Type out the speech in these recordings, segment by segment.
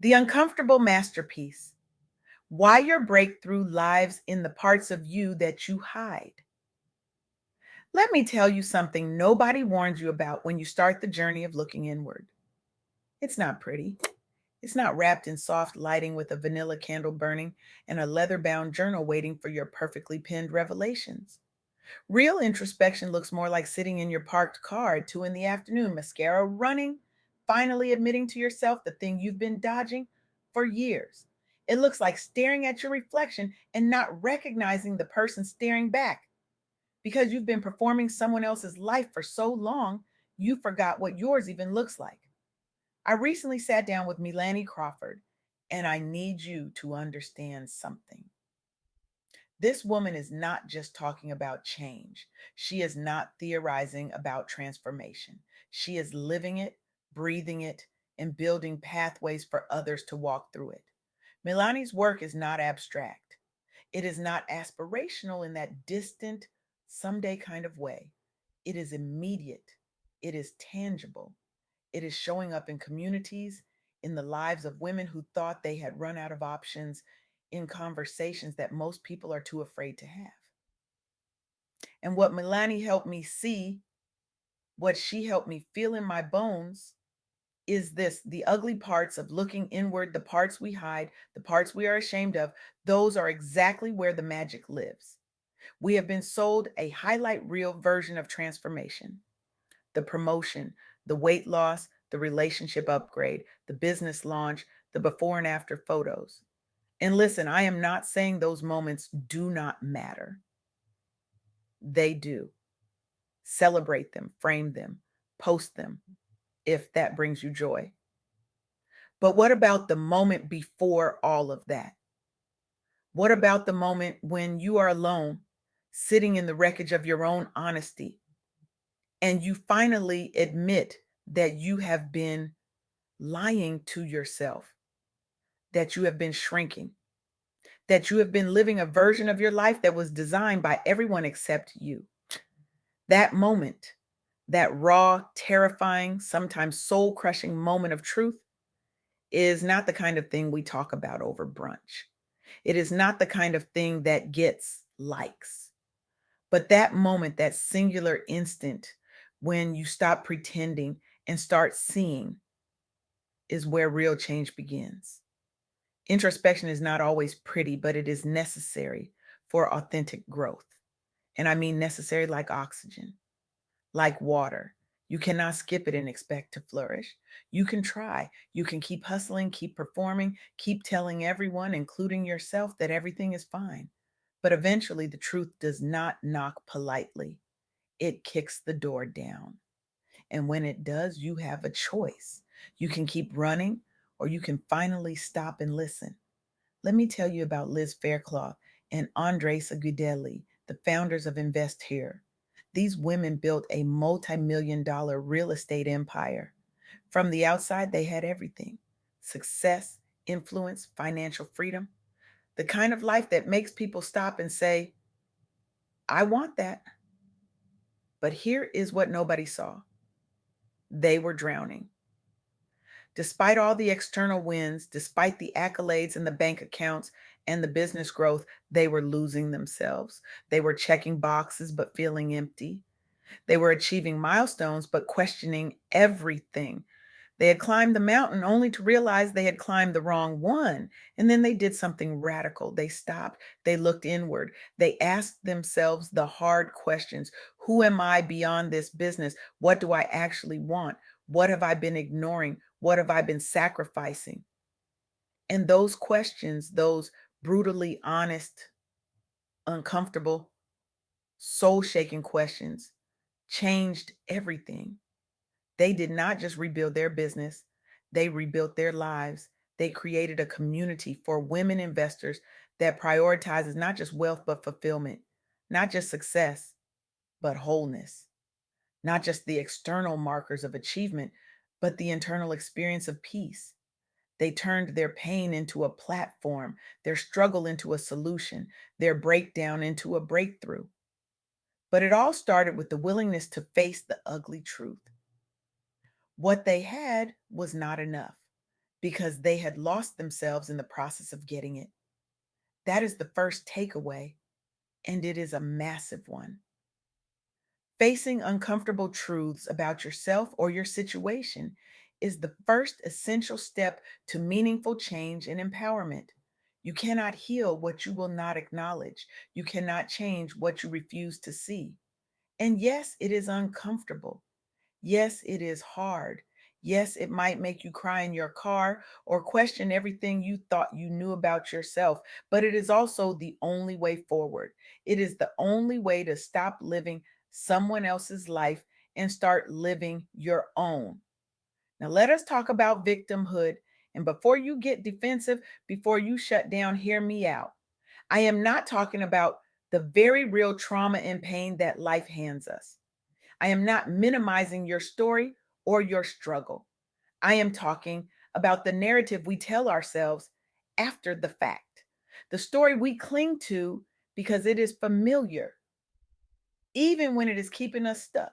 The uncomfortable masterpiece. Why your breakthrough lives in the parts of you that you hide. Let me tell you something nobody warns you about when you start the journey of looking inward. It's not pretty. It's not wrapped in soft lighting with a vanilla candle burning and a leather bound journal waiting for your perfectly penned revelations. Real introspection looks more like sitting in your parked car at 2 in the afternoon, mascara running, finally admitting to yourself the thing you've been dodging for years. It looks like staring at your reflection and not recognizing the person staring back. Because you've been performing someone else's life for so long, you forgot what yours even looks like. I recently sat down with Meilanny Crawford, and I need you to understand something. This woman is not just talking about change. She is not theorizing about transformation. She is living it, breathing it, and building pathways for others to walk through it. Meilanny's work is not abstract. It is not aspirational in that distant, someday kind of way. It is immediate. It is tangible. It is showing up in communities, in the lives of women who thought they had run out of options, in conversations that most people are too afraid to have. And what Meilanny helped me see, what she helped me feel in my bones, is this: the ugly parts of looking inward, the parts we hide, the parts we are ashamed of, those are exactly where the magic lives. We have been sold a highlight reel version of transformation: the promotion, the weight loss, the relationship upgrade, the business launch, the before and after photos. And listen, I am not saying those moments do not matter. They do. Celebrate them, frame them, post them if that brings you joy. But what about the moment before all of that? What about the moment when you are alone, sitting in the wreckage of your own honesty, and you finally admit that you have been lying to yourself, that you have been shrinking, that you have been living a version of your life that was designed by everyone except you? That moment, that raw, terrifying, sometimes soul crushing moment of truth, is not the kind of thing we talk about over brunch. It is not the kind of thing that gets likes. But that moment, that singular instant when you stop pretending and start seeing, is where real change begins. Introspection is not always pretty, but it is necessary for authentic growth. And I mean necessary like oxygen, like water. You cannot skip it and expect to flourish. You can try. You can keep hustling, keep performing, keep telling everyone, including yourself, that everything is fine. But eventually, the truth does not knock politely, it kicks the door down. And when it does, you have a choice. You can keep running, or you can finally stop and listen. Let me tell you about Liz Faircloth and Andres Agudeli, the founders of Invest Here. These women built a multi-million dollar real estate empire. From the outside, they had everything: success, influence, financial freedom, the kind of life that makes people stop and say, I want that. But here is what nobody saw: they were drowning. Despite all the external wins, despite the accolades and the bank accounts and the business growth, they were losing themselves. They were checking boxes but feeling empty. They were achieving milestones but questioning everything. They had climbed the mountain only to realize they had climbed the wrong one. And then they did something radical. They stopped. They looked inward. They asked themselves the hard questions: who am I beyond this business? What do I actually want? What have I been ignoring? What have I been sacrificing? And those questions, those brutally honest, uncomfortable, soul shaking questions, changed everything. They did not just rebuild their business, they rebuilt their lives. They created a community for women investors that prioritizes not just wealth, but fulfillment, not just success, but wholeness, not just the external markers of achievement, but the internal experience of peace. They turned their pain into a platform, their struggle into a solution, their breakdown into a breakthrough. But it all started with the willingness to face the ugly truth. What they had was not enough. because they had lost themselves in the process of getting it. That is the first takeaway, and it is a massive one. Facing uncomfortable truths about yourself or your situation is the first essential step to meaningful change and empowerment. You cannot heal what you will not acknowledge. You cannot change what you refuse to see. And yes, it is uncomfortable. Yes, it is hard. Yes, it might make you cry in your car or question everything you thought you knew about yourself, but it is also the only way forward. It is the only way to stop living someone else's life and start living your own. Now, let us talk about victimhood. And before you get defensive, before you shut down, hear me out. I am not talking about the very real trauma and pain that life hands us. I am not minimizing your story or your struggle. I am talking about the narrative we tell ourselves after the fact, the story we cling to because it is familiar, even when it is keeping us stuck,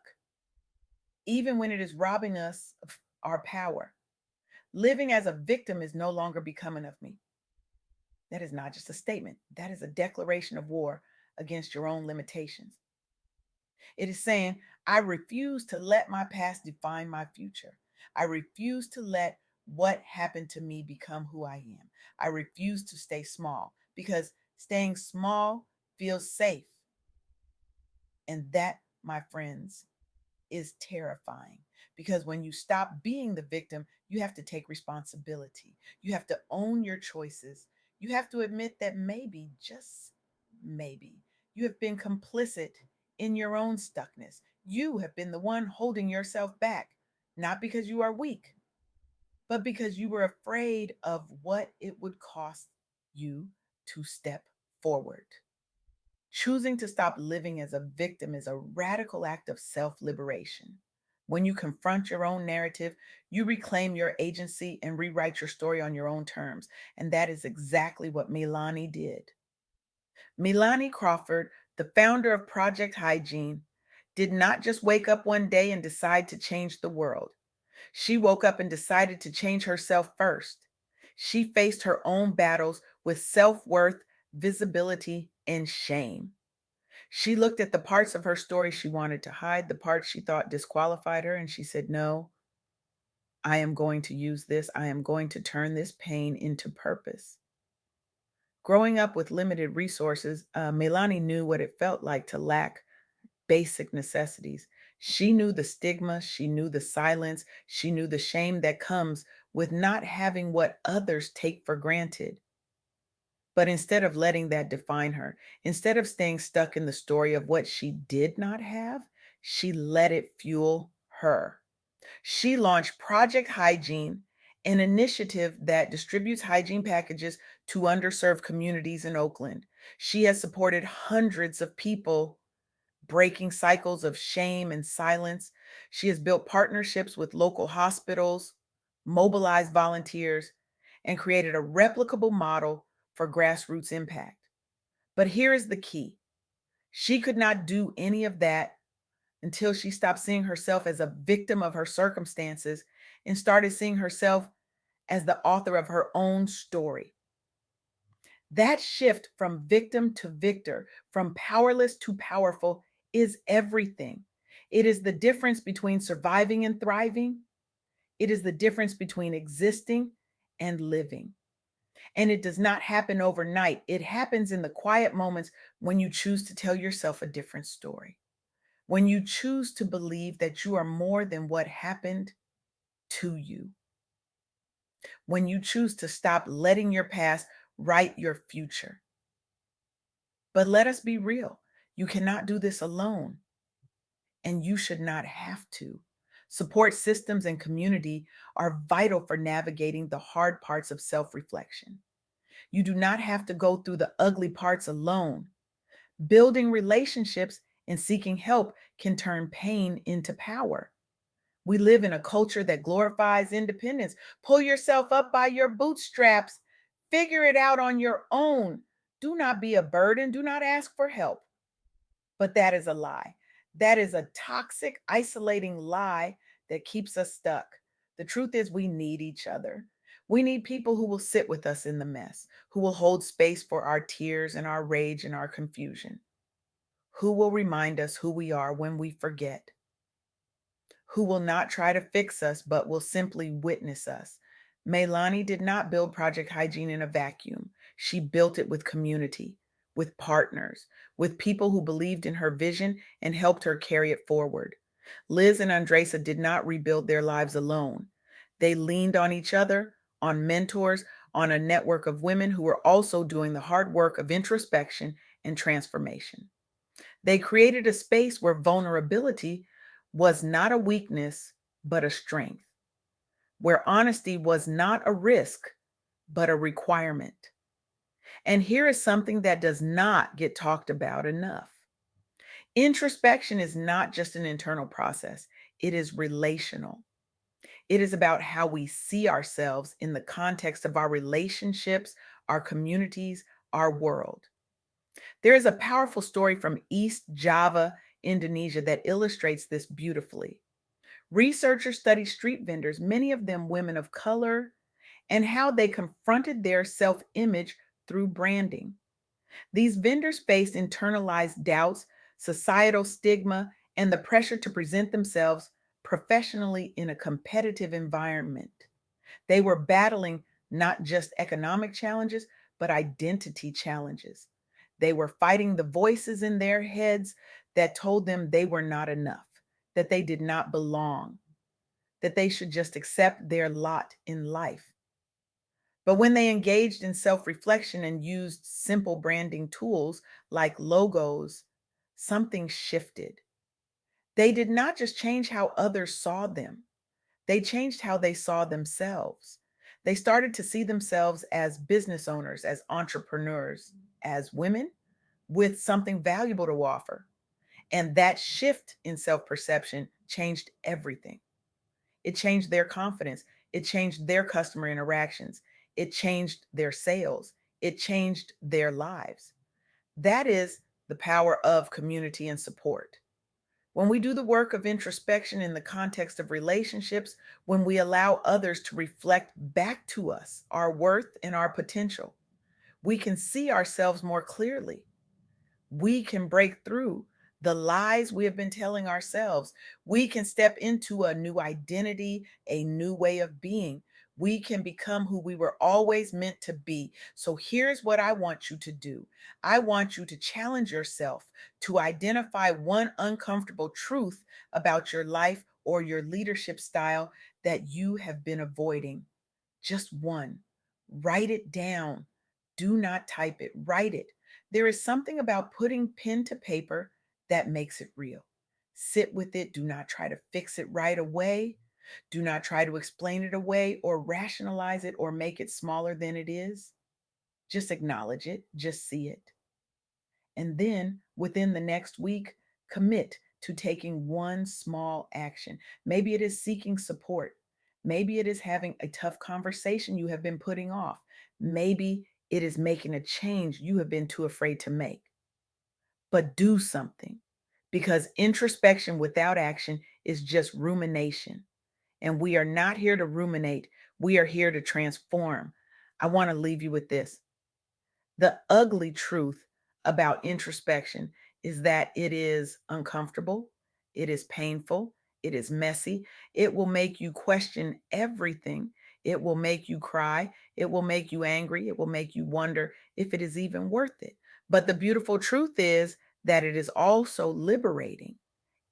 even when it is robbing us of our power. Living as a victim is no longer becoming of me. That is not just a statement, that is a declaration of war against your own limitations. It is saying, I refuse to let my past define my future. I refuse to let what happened to me become who I am. I refuse to stay small because staying small feels safe. And that, my friends, is terrifying because when you stop being the victim, you have to take responsibility. You have to own your choices. You have to admit that maybe, just maybe, you have been complicit in your own stuckness. You have been the one holding yourself back, not because you are weak, but because you were afraid of what it would cost you to step forward. Choosing to stop living as a victim is a radical act of self liberation. When you confront your own narrative, you reclaim your agency and rewrite your story on your own terms. And that is exactly what Meilanny did. Meilanny Crawford, the founder of Project Hygiene, did not just wake up one day and decide to change the world. She woke up and decided to change herself first. She faced her own battles with self worth, visibility, and shame. She looked at the parts of her story she wanted to hide, the parts she thought disqualified her, and she said, no, I am going to use this. I am going to turn this pain into purpose. Growing up with limited resources, Meilanny knew what it felt like to lack basic necessities. She knew the stigma, she knew the silence, she knew the shame that comes with not having what others take for granted. But instead of letting that define her, instead of staying stuck in the story of what she did not have, she let it fuel her. She launched Project Hygiene, an initiative that distributes hygiene packages to underserved communities in Oakland. She has supported hundreds of people breaking cycles of shame and silence. She has built partnerships with local hospitals, mobilized volunteers, and created a replicable model for grassroots impact. But here is the key: she could not do any of that until she stopped seeing herself as a victim of her circumstances and started seeing herself as the author of her own story. That shift from victim to victor, from powerless to powerful, is everything. It is the difference between surviving and thriving. It is the difference between existing and living. And it does not happen overnight. It happens in the quiet moments when you choose to tell yourself a different story, when you choose to believe that you are more than what happened to you, when you choose to stop letting your past write your future. But let us be real. You cannot do this alone, and you should not have to. Support systems and community are vital for navigating the hard parts of self reflection. You do not have to go through the ugly parts alone. Building relationships and seeking help can turn pain into power. We live in a culture that glorifies independence. Pull yourself up by your bootstraps. Figure it out on your own. Do not be a burden. Do not ask for help. But that is a lie. That is a toxic, isolating lie that keeps us stuck. The truth is, we need each other. We need people who will sit with us in the mess, who will hold space for our tears and our rage and our confusion, who will remind us who we are when we forget, who will not try to fix us but will simply witness us. Meilanny did not build Project Hygiene in a vacuum. She built it with community, with partners, with people who believed in her vision and helped her carry it forward. Liz and Andresa did not rebuild their lives alone. They leaned on each other, on mentors, on a network of women who were also doing the hard work of introspection and transformation. They created a space where vulnerability was not a weakness, but a strength, where honesty was not a risk, but a requirement. And here is something that does not get talked about enough. Introspection is not just an internal process, it is relational. It is about how we see ourselves in the context of our relationships, our communities, our world. There is a powerful story from East Java, Indonesia, that illustrates this beautifully. Researchers studied street vendors, many of them women of color, and how they confronted their self image through branding. These vendors faced internalized doubts, societal stigma, and the pressure to present themselves professionally in a competitive environment. They were battling not just economic challenges, but identity challenges. They were fighting the voices in their heads that told them they were not enough, that they did not belong, that they should just accept their lot in life. But when they engaged in self reflection and used simple branding tools like logos, something shifted. They did not just change how others saw them, they changed how they saw themselves. They started to see themselves as business owners, as entrepreneurs, as women with something valuable to offer. And that shift in self perception changed everything. It changed their confidence. It changed their customer interactions. It changed their sales. It changed their lives. That is the power of community and support. When we do the work of introspection in the context of relationships, when we allow others to reflect back to us our worth and our potential, we can see ourselves more clearly. We can break through the lies we have been telling ourselves. We can step into a new identity, a new way of being. We can become who we were always meant to be. So here's what I want you to do. I want you to challenge yourself to identify one uncomfortable truth about your life or your leadership style that you have been avoiding. Just one. Write it down. Do not type it, write it. There is something about putting pen to paper that makes it real. Sit with it. Do not try to fix it right away. Do not try to explain it away or rationalize it or make it smaller than it is. Just acknowledge it, just see it. And then within the next week, commit to taking one small action. Maybe it is seeking support. Maybe it is having a tough conversation you have been putting off. Maybe it is making a change you have been too afraid to make. But do something because introspection without action is just rumination. And we are not here to ruminate, we are here to transform. I want to leave you with this. The ugly truth about introspection is that it is uncomfortable, it is painful, it is messy. It will make you question everything. It will make you cry. It will make you angry. It will make you wonder if it is even worth it. But the beautiful truth is that it is also liberating,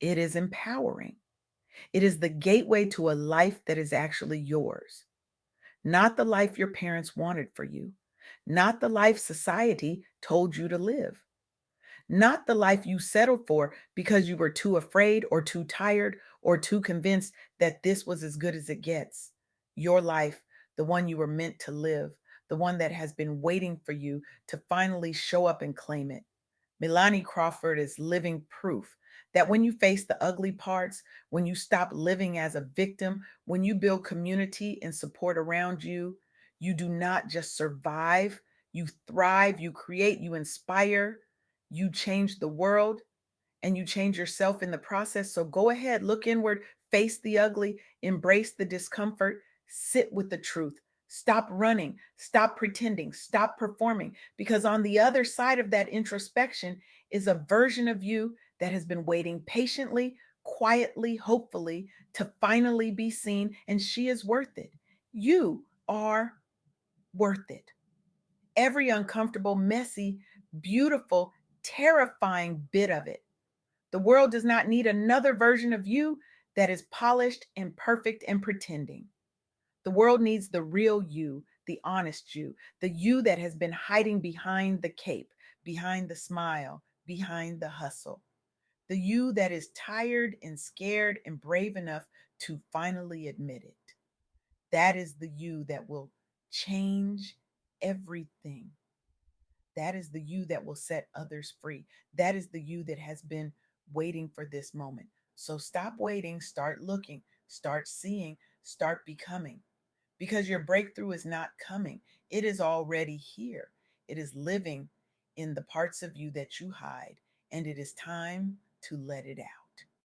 it is empowering. It is the gateway to a life that is actually yours, not the life your parents wanted for you, not the life society told you to live, not the life you settled for because you were too afraid or too tired or too convinced that this was as good as it gets. Your life, the one you were meant to live, the one that has been waiting for you to finally show up and claim it. Meilanny Crawford is living proof that when you face the ugly parts, when you stop living as a victim, when you build community and support around you, you do not just survive, you thrive, you create, you inspire, you change the world, and you change yourself in the process. So go ahead, look inward, face the ugly, embrace the discomfort, sit with the truth, Stop running, stop pretending, stop performing, because on the other side of that introspection is a version of you that has been waiting patiently, quietly, hopefully to finally be seen, and she is worth it. You are worth it. Every uncomfortable, messy, beautiful, terrifying bit of it. The world does not need another version of you that is polished and perfect and pretending. The world needs the real you, the honest you, the you that has been hiding behind the cape, behind the smile, behind the hustle. The you that is tired and scared and brave enough to finally admit it. That is the you that will change everything. That is the you that will set others free. That is the you that has been waiting for this moment. So stop waiting, start looking, start seeing, start becoming, because your breakthrough is not coming. It is already here. It is living in the parts of you that you hide, and it is time to let it out.